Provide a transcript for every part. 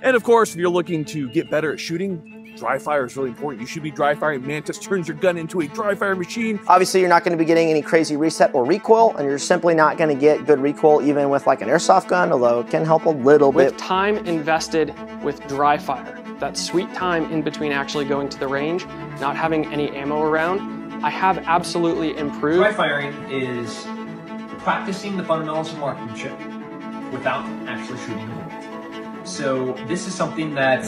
And of course, if you're looking to get better at shooting, dry fire is really important. You should be dry firing. Mantis turns your gun into a dry fire machine. Obviously, you're not going to be getting any crazy reset or recoil, and you're simply not going to get good recoil even with like an airsoft gun, although it can help a little bit. With time invested with dry fire, that sweet time in between actually going to the range, not having any ammo around, I have absolutely improved. Dry firing is practicing the fundamentals of marksmanship without actually shooting a bullet. So this is something that,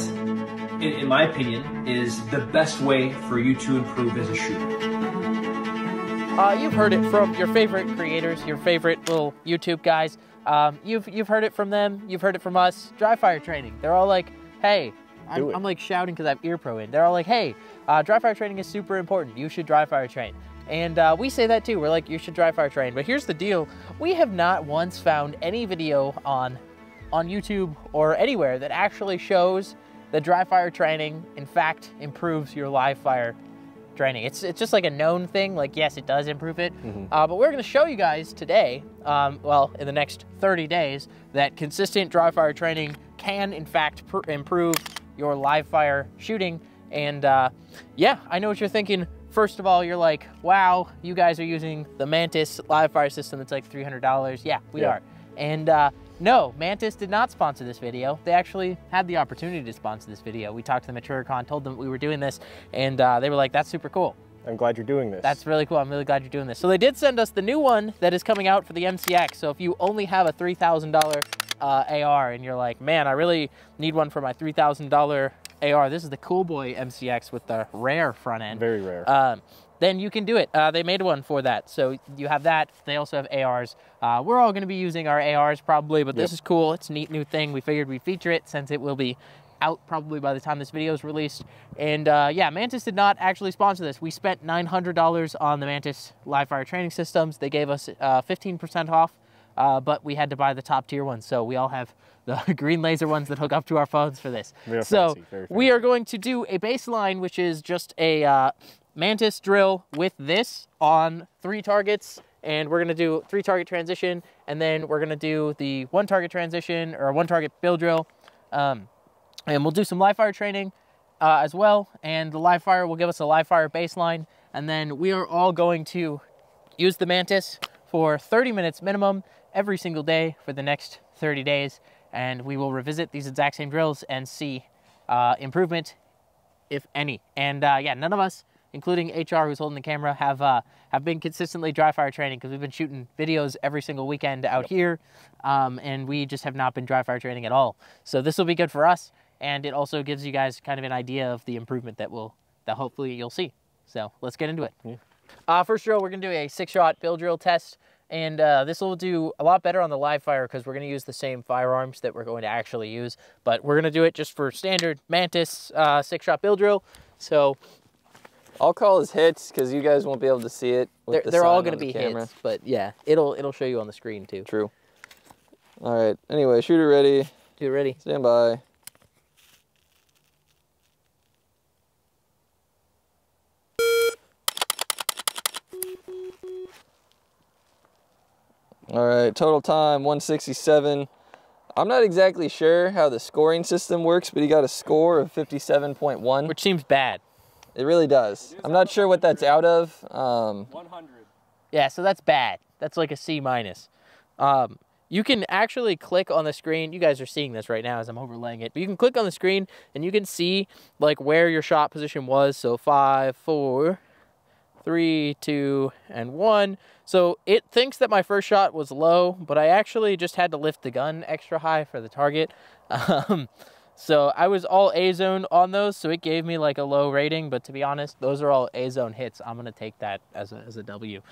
in my opinion, is the best way for you to improve as a shooter. You've heard it from your favorite creators, your favorite little YouTube guys. You've heard it from them. You've heard it from us. Dry fire training. They're all like, hey, I'm like shouting because I have ear pro in. They're all like, hey, dry fire training is super important. You should dry fire train. And we say that too. We're like, you should dry fire train. But here's the deal. We have not once found any video on YouTube or anywhere that actually shows that dry fire training, in fact, improves your live fire training. It's just like a known thing. Like, yes, it does improve it. But we're going to show you guys today, well, in the next 30 days, that consistent dry fire training can, in fact, improve your live fire shooting. And yeah, I know what you're thinking. First of all, you're like, wow, you guys are using the Mantis live fire system that's like $300. Yeah, we are. And no, Mantis did not sponsor this video. They actually had the opportunity to sponsor this video. We talked to them at TriggerCon, told them we were doing this, and they were like, that's super cool. I'm glad you're doing this. That's really cool. I'm really glad you're doing this. So they did send us the new one that is coming out for the MCX. So if you only have a $3,000 AR and you're like, man, I really need one for my $3,000 AR. This is the Cool Boy MCX with the rare front end. Very rare. Then you can do it. They made one for that. So you have that. They also have ARs. We're all going to be using our ARs probably, but this is cool. It's a neat new thing. We figured we'd feature it since it will be out probably by the time this video is released. And yeah, Mantis did not actually sponsor this. We spent $900 on the Mantis live fire training systems. They gave us 15% off, but we had to buy the top tier ones. So we all have the green laser ones that hook up to our phones for this. So we are going to do a baseline, which is just a Mantis drill with this on 3 targets, and we're going to do 3 target transition, and then we're going to do the 1 target transition or 1 target build drill, and we'll do some live fire training as well, and the live fire will give us a live fire baseline, and then we are all going to use the Mantis for 30 minutes minimum every single day for the next 30 days, and we will revisit these exact same drills and see improvement, if any. And yeah, none of us, including HR, who's holding the camera, have been consistently dry fire training because we've been shooting videos every single weekend out here, and we just have not been dry fire training at all. So this will be good for us, and it also gives you guys kind of an idea of the improvement that hopefully you'll see. So let's get into it. First drill, we're gonna do a 6-shot build drill test, and this will do a lot better on the live fire because we're gonna use the same firearms that we're going to actually use, but we're gonna do it just for standard Mantis 6-shot build drill. So I'll call his hits because you guys won't be able to see it. They're all going to be hits, but yeah, it'll show you on the screen too. True. All right. Anyway, shooter ready. Shooter ready. Stand by. All right. Total time 167. I'm not exactly sure how the scoring system works, but he got a score of 57.1, which seems bad. It really does. I'm not sure what that's out of. 100. Yeah, so that's bad. That's like a C-. You can actually click on the screen. You guys are seeing this right now as I'm overlaying it. But you can click on the screen and you can see like where your shot position was. So 5, 4, 3, 2, and 1. So it thinks that my first shot was low, but I actually just had to lift the gun extra high for the target. So I was all A-zone on those, so it gave me like a low rating, but to be honest, those are all A-zone hits. I'm gonna take that as a W.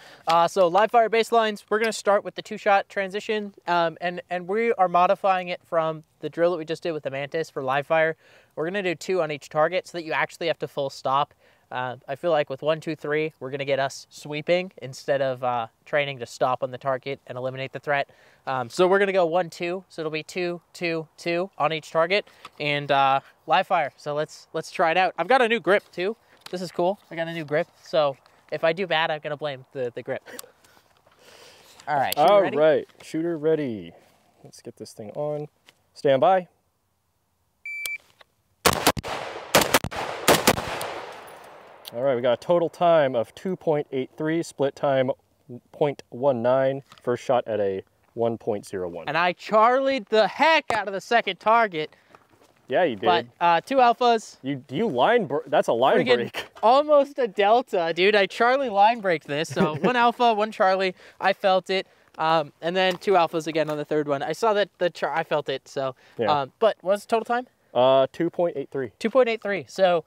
So live fire baselines, we're gonna start with the 2-shot transition, and we are modifying it from the drill that we just did with the Mantis for live fire. We're gonna do 2 on each target so that you actually have to full stop. I feel like with 1, 2, 3, we're gonna get us sweeping instead of training to stop on the target and eliminate the threat. So we're gonna go 1, 2, so it'll be 2, 2, 2 on each target, and live fire. So let's try it out. I've got a new grip too. This is cool. I got a new grip. So if I do bad, I'm gonna blame the grip. All right. All right. Shooter ready. Let's get this thing on. Stand by. All right, we got a total time of 2.83, split time 0.19, first shot at a 1.01. And I charlied the heck out of the second target. Yeah, you did. But 2 alphas. You line, that's a line break. Almost a delta, dude. I Charlie line break this. So 1 alpha, 1 Charlie. I felt it. And then 2 alphas again on the third one. I saw that I felt it. So, yeah. But what's the total time? 2.83. 2.83. So,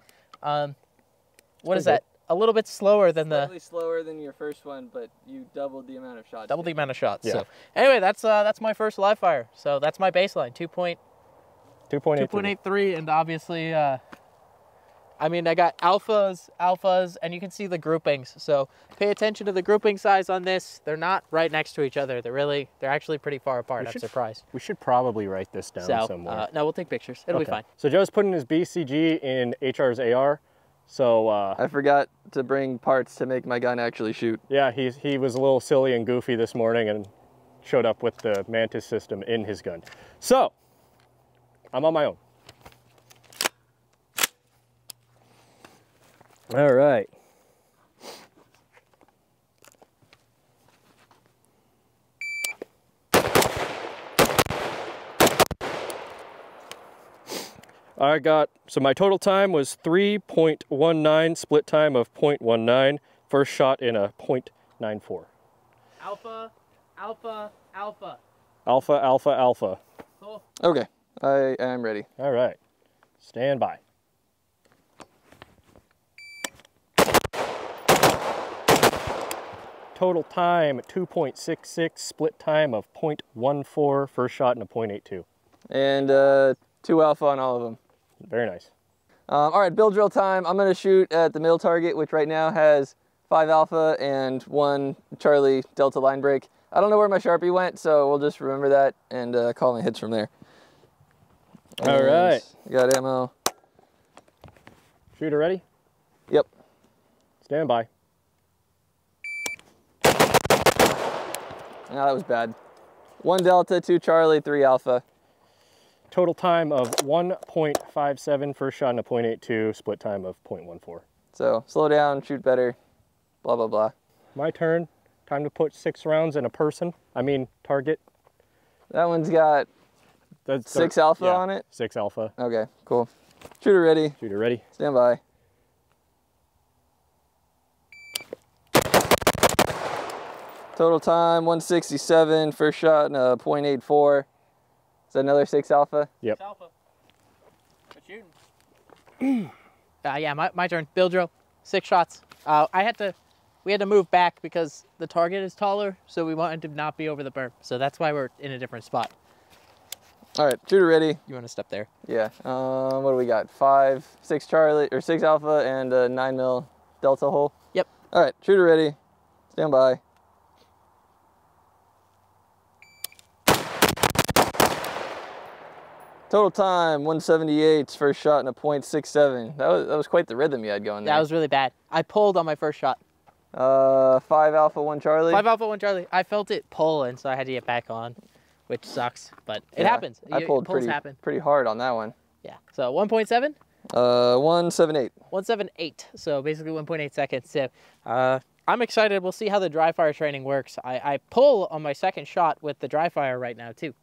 what is that? A little bit slower than Slightly slower than your first one, but you doubled the amount of shots. double the amount of shots. Yeah. So anyway, that's my first live fire. So that's my baseline, 2.83, and obviously, I mean, I got alphas, and you can see the groupings. So pay attention to the grouping size on this. They're not right next to each other. They're actually pretty far apart. I'm surprised. We should probably write this down somewhere. No, we'll take pictures. It'll be fine. So Joe's putting his BCG in HR's AR. So I forgot to bring parts to make my gun actually shoot. Yeah, he was a little silly and goofy this morning and showed up with the Mantis system in his gun. So I'm on my own. All right. So my total time was 3.19, split time of 0.19, first shot in a 0.94. Alpha, alpha, alpha. Alpha, alpha, alpha. Cool. Okay, I am ready. All right, stand by. Total time 2.66, split time of 0.14, first shot in a 0.82. And 2 alpha on all of them. Very nice. All right, build drill time. I'm gonna shoot at the middle target, which right now has 5 alpha and 1 Charlie Delta line break. I don't know where my Sharpie went, so we'll just remember that and call my hits from there. All right. Got ammo. Shooter ready? Yep. Stand by. that was bad. 1 Delta, 2 Charlie, 3 alpha. Total time of 1.57, first shot in a 0.82, split time of 0.14. So slow down, shoot better, blah, blah, blah. My turn. Time to put 6 rounds in a target. That one's got 6 alpha on it? 6 alpha. Okay, cool. Shooter ready. Shooter ready. Stand by. Total time, 167, first shot in a 0.84. Is that another 6 alpha? Yep. 6 alpha. Good shooting. Yeah, my turn. Build drill. 6 shots. We had to move back because the target is taller, so we wanted to not be over the berm. So that's why we're in a different spot. All right, shooter ready. You want to step there? Yeah. What do we got? 6 Charlie or 6 alpha and a 9mm Delta hole. Yep. All right, shooter ready. Stand by. Total time 178. First shot in a 0.67. That was quite the rhythm you had going there. That was really bad. I pulled on my first shot. 5 alpha, 1 Charlie. 5 alpha, 1 Charlie. I felt it pull, and so I had to get back on, which sucks, but it happens. I pulled pretty hard on that one. Yeah. So 1.7. 178. 178. So basically 1.8 seconds. So I'm excited. We'll see how the dry fire training works. I pull on my second shot with the dry fire right now too.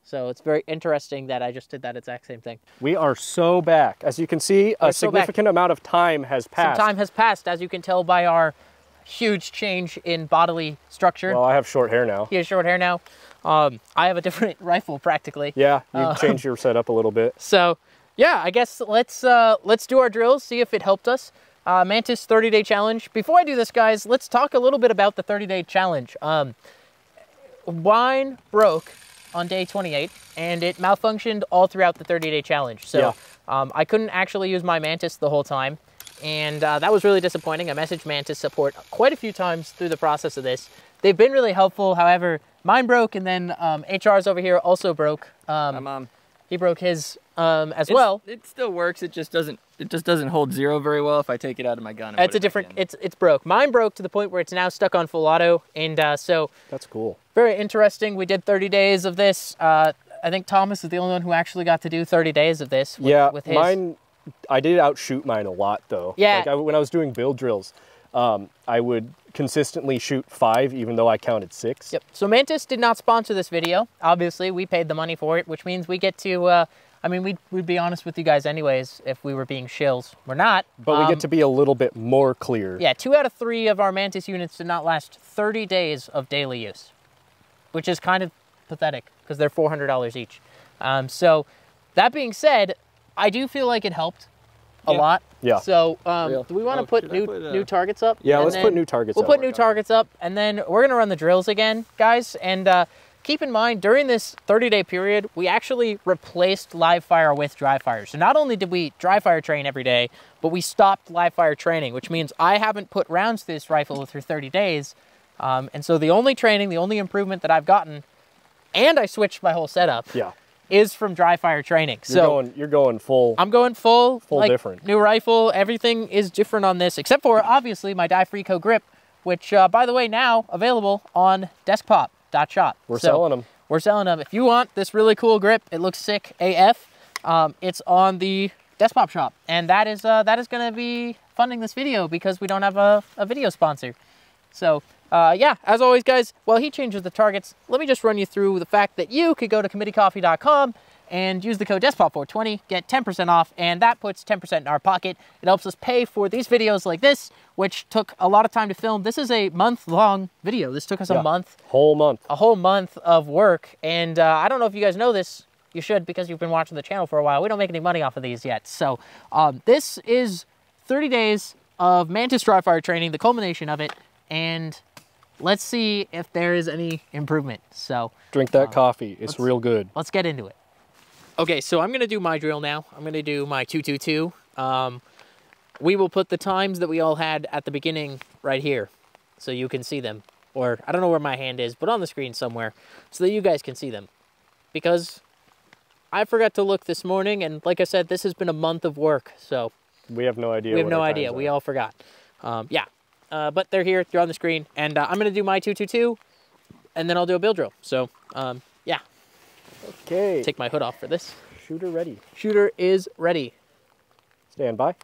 So it's very interesting that I just did that exact same thing. We are so back. As you can see, a significant amount of time has passed. Some time has passed, as you can tell by our huge change in bodily structure. Well, I have short hair now. He has short hair now. I have a different rifle practically. Yeah, you changed your setup a little bit. So, yeah, I guess let's do our drills, see if it helped us. Mantis 30-day challenge. Before I do this, guys, let's talk a little bit about the 30-day challenge. Wine broke on day 28, and it malfunctioned all throughout the 30-day challenge. So I couldn't actually use my Mantis the whole time, and that was really disappointing. I messaged Mantis support quite a few times through the process of this. They've been really helpful. However, mine broke, and then HR's over here also broke. He broke his as well. It still works. It just doesn't hold 0 very well if I take it out of my gun. It's a different. It's broke. Mine broke to the point where it's now stuck on full auto, and so that's cool. Very interesting. We did 30 days of this. I think Thomas is the only one who actually got to do 30 days of this. With his. I did outshoot mine a lot though. Yeah. Like when I was doing build drills, I would consistently shoot 5 even though I counted 6. Yep. So Mantis did not sponsor this video. Obviously, we paid the money for it, which means we get to, I mean, we'd be honest with you guys anyways if we were being shills. We're not. But we get to be a little bit more clear. Yeah, 2 out of 3 of our Mantis units did not last 30 days of daily use, which is kind of pathetic because they're $400 each. So that being said, I do feel like it helped a lot. Yeah. So do we want to put should I new targets up? Yeah, And let's then put new targets We'll up. put new targets up, and then we're going to run the drills again, guys. And keep in mind, during this 30-day period, we actually replaced live fire with dry fire. So not only did we dry fire train every day, but we stopped live fire training, which means I haven't put rounds to this rifle through 30 days. And so the only training, the only improvement that I've gotten, and I switched my whole setup, is from dry fire training. You're going full. I'm going full like, different. New rifle. Everything is different on this, except for obviously my Difrico grip, which by the way now available on Deskpop.shop. We're selling them. We're selling them. If you want this really cool grip, it looks sick AF. It's on the Deskpop shop, and that is going to be funding this video because we don't have a video sponsor. So. Yeah, as always, guys, while he changes the targets, let me just run you through the fact that you could go to committeecoffee.com and use the code DESPOT420, get 10% off, and that puts 10% in our pocket. It helps us pay for these videos like this, which took a lot of time to film. This is a month-long video. This took us a month. Whole month. A whole month of work, and I don't know if you guys know this. You should, because you've been watching the channel for a while. We don't make any money off of these yet. So this is 30 days of Mantis dry fire training, the culmination of it, and let's see if there is any improvement. So drink that coffee. It's real good. Let's get into it. Okay, so I'm going to do my drill now. I'm going to do my 222. We will put the times that we all had at the beginning right here so you can see them. Or I don't know where my hand is, but on the screen somewhere so that you guys can see them. Because I forgot to look this morning, and like I said, this has been a month of work, so we have no idea. We have no idea. We all forgot. Yeah. But they're here, they're on the screen, and I'm going to do my 222, and then I'll do a build drill. So, yeah. Okay. Take my hood off for this. Shooter ready. Shooter is ready. Stand by.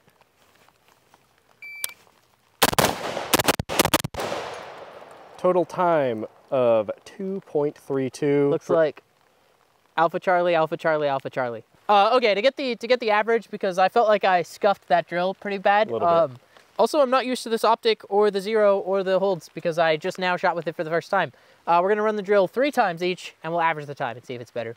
Total time of 2.32. Looks like Alpha Charlie, Alpha Charlie, Alpha Charlie. Okay, to get the average, because I felt like I scuffed that drill pretty bad. A little bit. Also, I'm not used to this optic or the zero or the holds because I just now shot with it for the first time. We're going to run the drill 3 times each, and we'll average the time and see if it's better.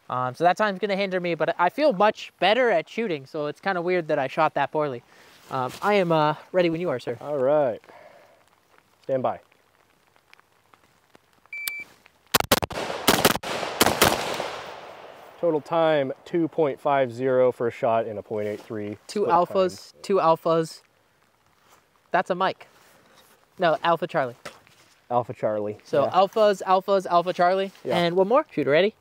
So that time's going to hinder me, but I feel much better at shooting, so it's kind of weird that I shot that poorly. I am ready when you are, sir. All right. Stand by. Total time 2.50 for a shot in a .83. Two alphas. That's a mic. No, Alpha Charlie. Alpha Charlie. So yeah. alphas, Alpha Charlie. Yeah. And one more. Shooter ready?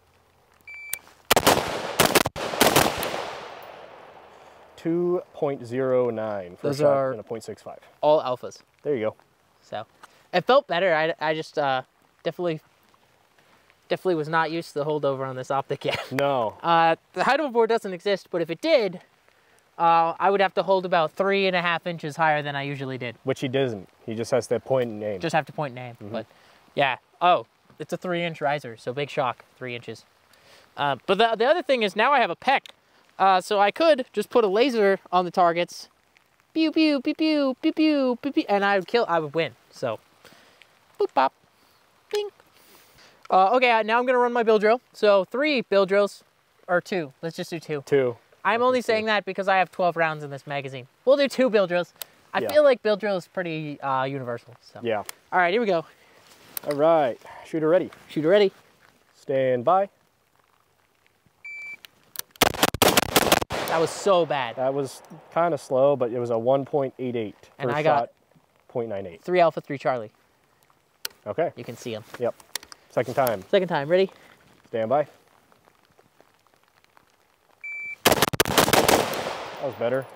2.09 for Those a shot are in a .65. all alphas. There you go. So it felt better. I just definitely was not used to the holdover on this optic yet. No. The height of a board doesn't exist, but if it did, I would have to hold about 3.5 inches higher than I usually did. Which he doesn't. He just has to point and aim. Just have to point and aim. But yeah. Oh, it's a 3-inch riser, so big shock, 3 inches. But the other thing is now I have a PEC. So I could just put a laser on the targets. Pew, pew, pew, pew, pew, pew, pew, pew, and I would win. So, boop, pop, bing. Okay, now I'm gonna run my build drill. So 3 build drills, or 2. Let's just do 2. 2. I'm only saying that because I have 12 rounds in this magazine. We'll do 2 build drills. I feel like build drill is pretty universal. So. Yeah. All right, here we go. All right, shooter ready. Shooter ready. Stand by. That was so bad. That was kind of slow, but it was a 1.88. And First I got shot, 0.98. 3 Alpha, 3 Charlie. Okay. You can see them. Yep. Second time. Second time, ready? Stand by. That was better.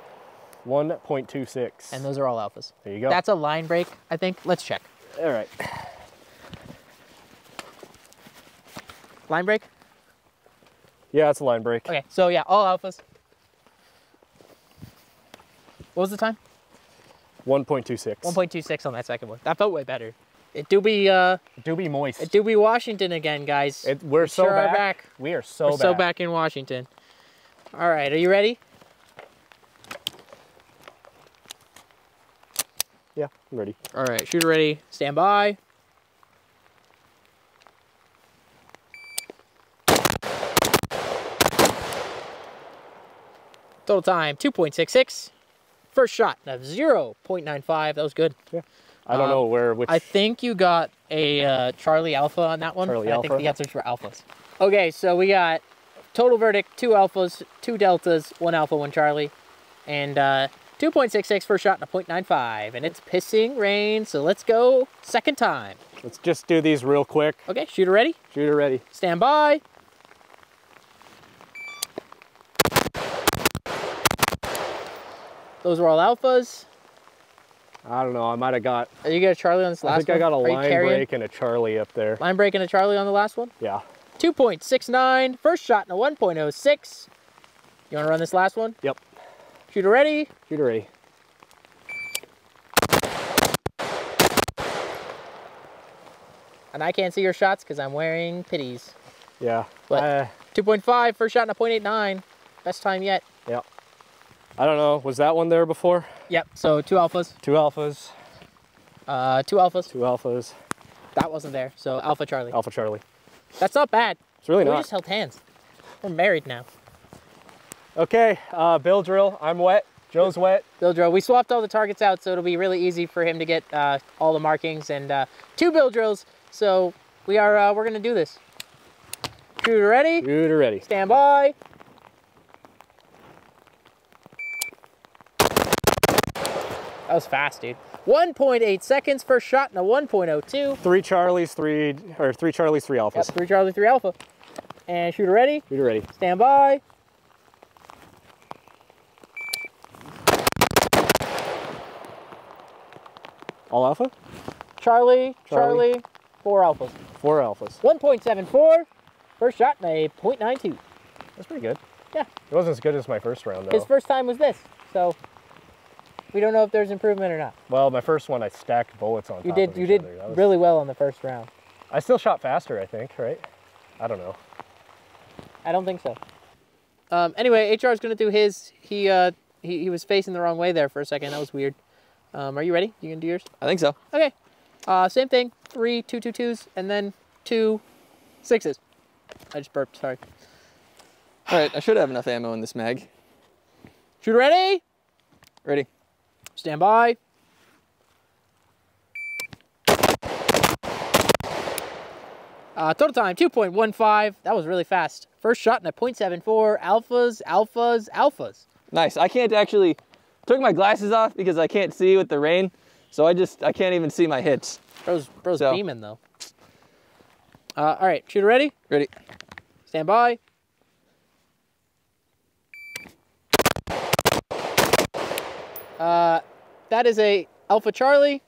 1.26. And those are all alphas. There you go. That's a line break, I think. Let's check. All right. Line break? Yeah, it's a line break. Okay, so yeah, all alphas. What was the time? 1.26. 1.26 on that second one. That felt way better. It do be moist. It do be Washington again, guys. We're so sure back. Are back. We are so We're back. so back in Washington. All right, are you ready? Yeah, I'm ready. All right, shooter ready. Stand by. Total time 2.66. First shot of 0.95. That was good. Yeah. I don't know which. I think you got a Charlie Alpha on that one. Charlie I Alpha? think the answers were alphas. Okay, so we got total verdict, 2 alphas, 2 deltas, 1 alpha, 1 Charlie, and 2.66 first shot and a 0.95. And it's pissing rain, so let's go second time. Let's just do these real quick. Okay, shooter ready? Shooter ready. Stand by. Those were all alphas. I don't know. I might have got. Are you got a Charlie on this last one? I think I got a Are you line carrying? break and a Charlie up there. Line break and a Charlie on the last one? Yeah. 2.69. First shot and a 1.06. You want to run this last one? Yep. Shooter ready? Shooter ready. And I can't see your shots because I'm wearing pitties. Yeah. But 2.5, first shot and a 0.89. Best time yet. Yep. I don't know. Was that one there before? Yep, so 2 alphas. 2 alphas. 2 alphas. 2 alphas. That wasn't there, so Alpha Charlie. Alpha Charlie. That's not bad. It's really We not. just held hands. We're married now. Okay, bill drill. I'm wet. Joe's wet. Bill drill. We swapped all the targets out, so it'll be really easy for him to get all the markings and 2 bill drills. So we're gonna do this. Shooter ready? Shooter ready. Stand by. That was fast, dude. 1.8 seconds, first shot and a 1.02. 3 Charlies, 3 Charlies, 3 alphas. Yep, 3 Charlie, 3 alpha. And shooter ready? Shooter ready. Stand by. All alpha? Charlie, 4 alphas. 4 alphas. 1.74. First shot and a 0.92. That's pretty good. Yeah. It wasn't as good as my first round though. His first time was this, so we don't know if there's improvement or not. Well, my first one I stacked bullets on top of You each did other. That was- really well on the first round. I still shot faster, I think, right? I don't know. I don't think so. Anyway, HR is gonna do his. He was facing the wrong way there for a second. That was weird. Are you ready? You gonna do yours? I think so. Okay. Same thing. 3 2-2-2s and then 2 6s. I just burped. Sorry. All right, I should have enough ammo in this mag. Shooter ready? Ready? Stand by. Total time 2.15. That was really fast. First shot in a 0.74. Alphas, alphas, alphas. Nice. I can't actually, took my glasses off because I can't see with the rain. So I can't even see my hits. Bro's So- beaming though. All right, shooter ready? Ready? Stand by. That is a Alpha Charlie.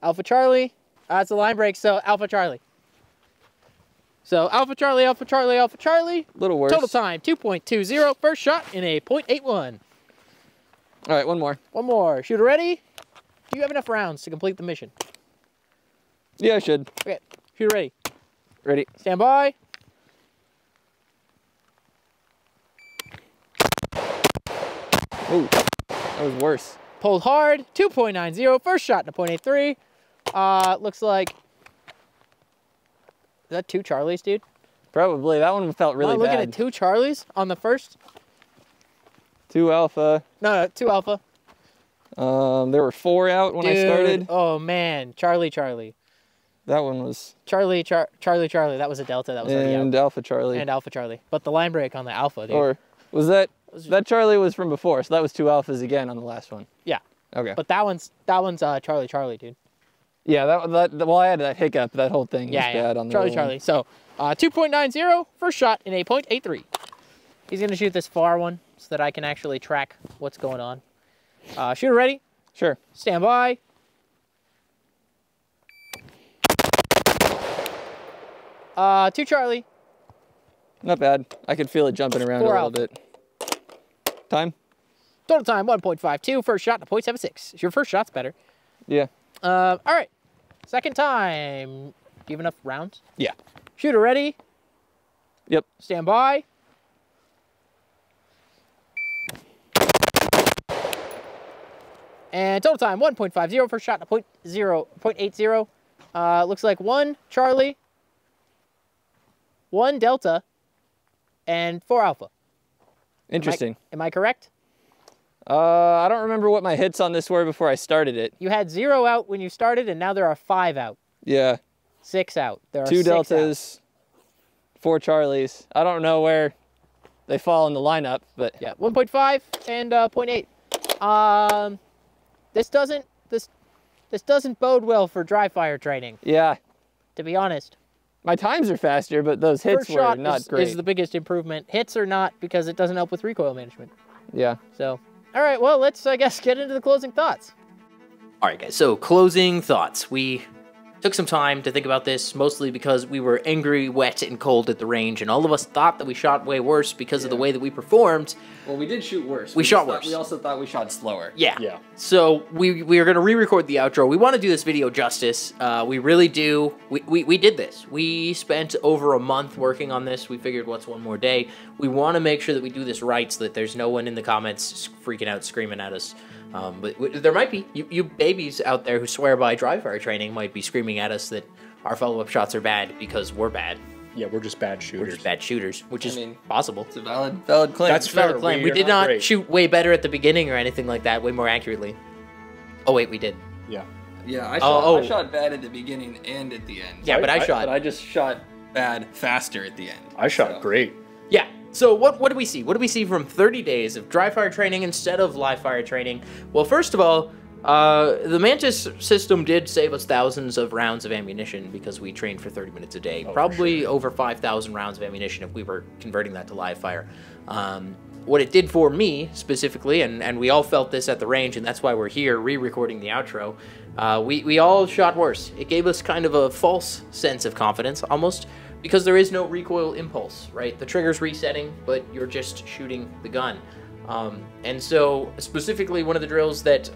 Alpha Charlie. That's a line break, so Alpha Charlie. So Alpha Charlie, Alpha Charlie, Alpha Charlie. A little worse. Total time 2.20. First shot in a 0.81. All right, one more. One more. Shooter ready? Do you have enough rounds to complete the mission? Yeah, I should. Okay. Shooter ready. Ready? Stand by. Ooh, that was worse. Pulled hard. 2.90. First shot in a 0.83. Looks like. Is that 2 Charlies, dude? Probably. That one felt really Am I looking bad. at 2 Charlies on the first? 2 alpha. No, 2 alpha. There were 4 out when I started. Oh man, Charlie. That one was. Charlie. That was a delta. That was already And out. Alpha Charlie. And Alpha Charlie. But the line break on the alpha, dude. Or was that Charlie was from before? So that was 2 alphas again on the last one. Yeah. Okay. But that one's Charlie, dude. Yeah, well, I had that hiccup. That whole thing was bad on the Charlie. roll. So 2.90. First shot in a 0.83. He's gonna shoot this far one so that I can actually track what's going on. Shooter ready? Sure. Stand by. Two Charlie. Not bad. I could feel it jumping around 4 a little bit. Time? Total time 1.52. First shot, a .76. Your first shot's better. Yeah. All right. Second time. Do you have enough rounds? Yeah. Shooter ready. Yep. Stand by. And total time 1.50. First shot, a .80. Looks like 1 Charlie, 1 Delta, and 4 Alpha. Interesting. Am I correct? I don't remember what my hits on this were before I started it. You had 0 out when you started, and now there are 5 out. Yeah. 6 out. There are 2 6 Deltas, 4 Charlies. I don't know where they fall in the lineup, but yeah, 1.5 and 0.8. This doesn't bode well for dry fire training, yeah. to be honest. My times are faster, but those hits First were shot not is great. the biggest improvement. Hits are not, because it doesn't help with recoil management. Yeah. So, all right, well, let's, I guess, get into the closing thoughts. All right, guys, so closing thoughts. We took some time to think about this, mostly because we were angry, wet, and cold at the range, and all of us thought that we shot way worse because of the way that we performed. Well, we did shoot worse. We shot worse. We also thought we shot slower. Yeah. Yeah. So we are going to re-record the outro. We want to do this video justice. We really do. We did this. We spent over a month working on this. We figured, what's one more day? We want to make sure that we do this right so that there's no one in the comments freaking out, screaming at us. But there might be. You babies out there who swear by dry fire training might be screaming at us that our follow-up shots are bad because we're bad. Yeah, we're just bad We're shooters. just bad shooters, which is mean, possible. It's a valid claim. That's fair. Valid claim. We We're did not not great. shoot way better at the beginning or anything like that, way more accurately. Oh, wait, we did. Yeah. Yeah, I Oh, shot bad at the beginning and at the end. Yeah, but I shot. But I just shot bad faster at the end. I shot So- great. Yeah. So what do we see? What do we see from 30 days of dry fire training instead of live fire training? Well, first of all, the Mantis system did save us thousands of rounds of ammunition because we trained for 30 minutes a day. Probably over 5,000 rounds of ammunition if we were converting that to live fire. What it did for me specifically, and we all felt this at the range, and that's why we're here re-recording the outro, we all shot worse. It gave us kind of a false sense of confidence, almost, because there is no recoil impulse, right? The trigger's resetting, but you're just shooting the gun. And so, specifically, one of the drills that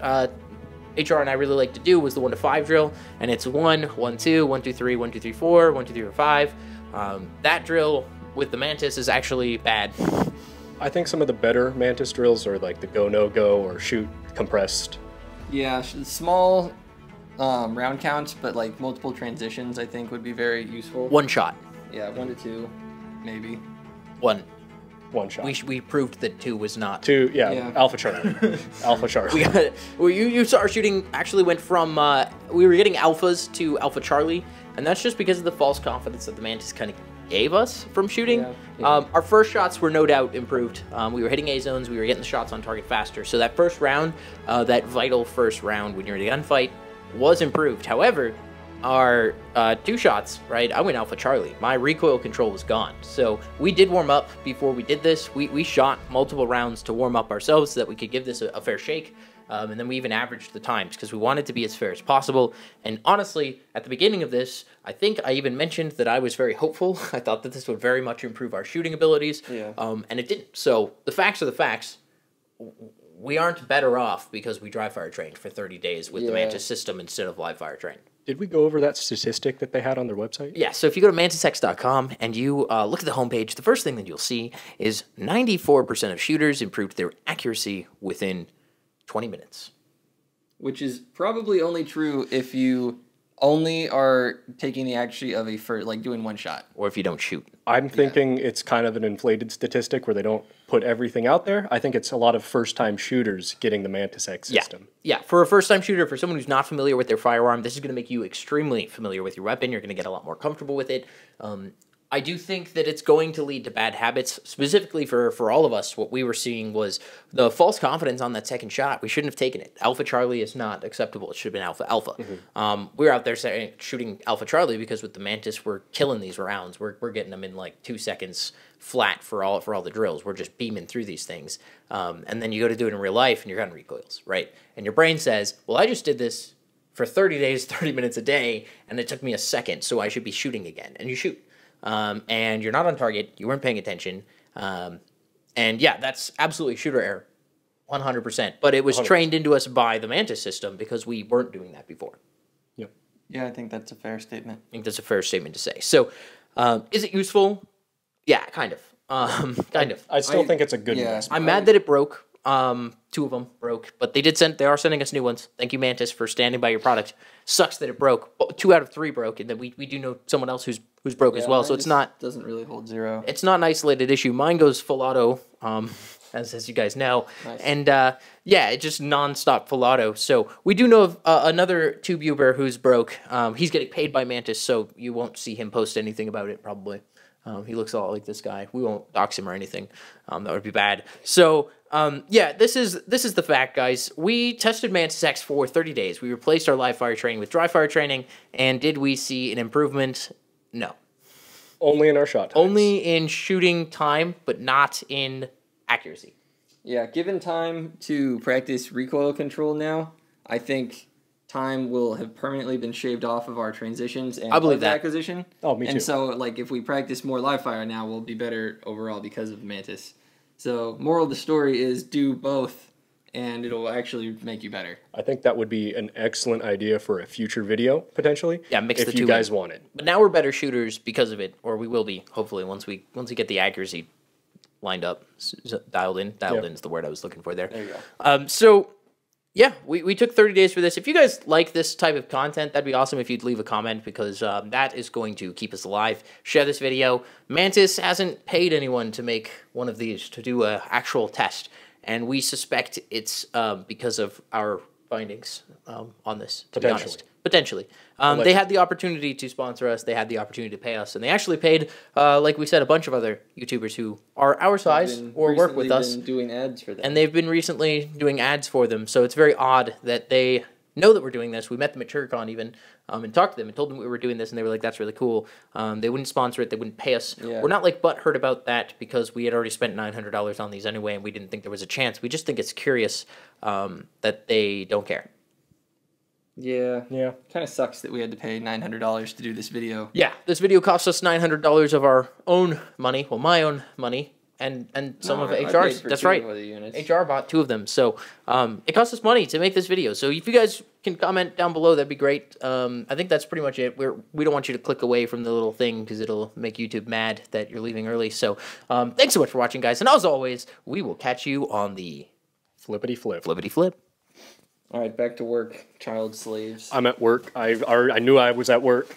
HR and I really like to do was the 1 to 5 drill, and it's 1, 1, 2, 1, 2, 3, 1, 2, 3, 4, 1, 2, 3, 4, 5. That drill with the Mantis is actually bad. I think some of the better Mantis drills are like the go, no go, or shoot compressed. Yeah, small round counts, but like multiple transitions, I think would be very useful. One shot. Yeah, 1 to 2, maybe. One. One shot. We proved that 2 was not. Two, yeah, Yeah. Alpha Charlie. Alpha Charlie. We got, well, you saw our shooting actually went from, we were getting alphas to Alpha Charlie, and that's just because of the false confidence that the Mantis kind of gave us from shooting. Yeah. Our first shots were no doubt improved. We were hitting A zones, we were getting the shots on target faster, so that first round, that vital first round when you're in a gunfight, was improved. However, our 2 shots, right, I went Alpha Charlie. My recoil control was gone. So we did warm up before we did this. We shot multiple rounds to warm up ourselves so that we could give this a fair shake. And then we even averaged the times because we wanted to be as fair as possible. And honestly, at the beginning of this, I think I even mentioned that I was very hopeful. I thought that this would very much improve our shooting abilities. Yeah. And it didn't. So the facts are the facts. We aren't better off because we dry fire trained for 30 days with the Yeah. Mantis system instead of live fire trained. Did we go over that statistic that they had on their website? Yeah, so if you go to mantisx.com and you look at the homepage, the first thing that you'll see is 94% of shooters improved their accuracy within 20 minutes. Which is probably only true if you only are taking the accuracy of like doing 1 shot. Or if you don't shoot. I'm thinking it's kind of an inflated statistic where they don't put everything out there. I think it's a lot of first-time shooters getting the Mantis X system. Yeah, for a first-time shooter, for someone who's not familiar with their firearm, this is going to make you extremely familiar with your weapon. You're going to get a lot more comfortable with it. I do think that it's going to lead to bad habits. Specifically for all of us, what we were seeing was the false confidence on that second shot. We shouldn't have taken it. Alpha Charlie is not acceptable. It should have been Alpha Alpha. We were out there shooting Alpha Charlie because with the Mantis, we're killing these rounds. We're getting them in like 2 seconds flat for all the drills. We're just beaming through these things. And then you go to do it in real life and your gun recoils, right? And your brain says, well, I just did this for 30 days, 30 minutes a day, and it took me a second, so I should be shooting again. And you shoot. And you're not on target, you weren't paying attention, and yeah, that's absolutely shooter error. 100%. But it was 100%. trained into us by the Mantis system because we weren't doing that before. Yep. Yeah, I think that's a fair statement. I think that's a fair statement to say. So, is it useful? Yeah, kind of. Kind of. I still think it's a good investment. I'm mad that it broke. 2 of them broke, but they are sending us new ones. Thank you, Mantis, for standing by your product. Sucks that it broke. But 2 out of 3 broke, and then we do know someone else who's broke as well. So it's not doesn't really hold zero. It's not an isolated issue. Mine goes full auto, as you guys know, Nice. and yeah, it just nonstop full auto. So we do know of another tububer who's broke. He's getting paid by Mantis, so you won't see him post anything about it probably. He looks a lot like this guy. We won't dox him or anything. That would be bad. So, yeah, this is the fact, guys. We tested Mantis X for 30 days. We replaced our live fire training with dry fire training, and did we see an improvement? No. Only in our shot times. Only in shooting time, but not in accuracy. Yeah, given time to practice recoil control now, I think time will have permanently been shaved off of our transitions and I believe plug that. acquisition. Oh, me too. And so, like, if we practice more live fire now, we'll be better overall because of Mantis. So, moral of the story is do both, and it'll actually make you better. I think that would be an excellent idea for a future video, potentially. Yeah, mix the if two you guys in. want it. But now we're better shooters because of it, or we will be, hopefully, once we get the accuracy lined up, dialed in. Dialed in is the word I was looking for there. There you go. So, yeah, we took 30 days for this. If you guys like this type of content, that'd be awesome if you'd leave a comment, because that is going to keep us alive. Share this video. Mantis hasn't paid anyone to make one of these, to do an actual test, and we suspect it's because of our findings on this, to be honest. Potentially. They had the opportunity to sponsor us. They had the opportunity to pay us. And they actually paid, like we said, a bunch of other YouTubers who are our size or work with us. Been doing ads for them. And they've been recently doing ads for them. So it's very odd that they know that we're doing this. We met them at TurkCon even and talked to them and told them we were doing this. And they were like, that's really cool. They wouldn't sponsor it. They wouldn't pay us. Yeah. We're not like butthurt about that because we had already spent $900 on these anyway. And we didn't think there was a chance. We just think it's curious that they don't care. Yeah. Yeah. Kind of sucks that we had to pay $900 to do this video. Yeah, this video cost us $900 of our own money, well, my own money, and some of I HR's. paid for That's 2 right. of the units. HR bought 2 of them, so it cost us money to make this video. So if you guys can comment down below, that'd be great. I think that's pretty much it. We don't want you to click away from the little thing because it'll make YouTube mad that you're leaving early. So thanks so much for watching, guys, and as always, we will catch you on the Flippity flip. flippity flip. All right, back to work, child slaves. I'm at work. I knew I was at work.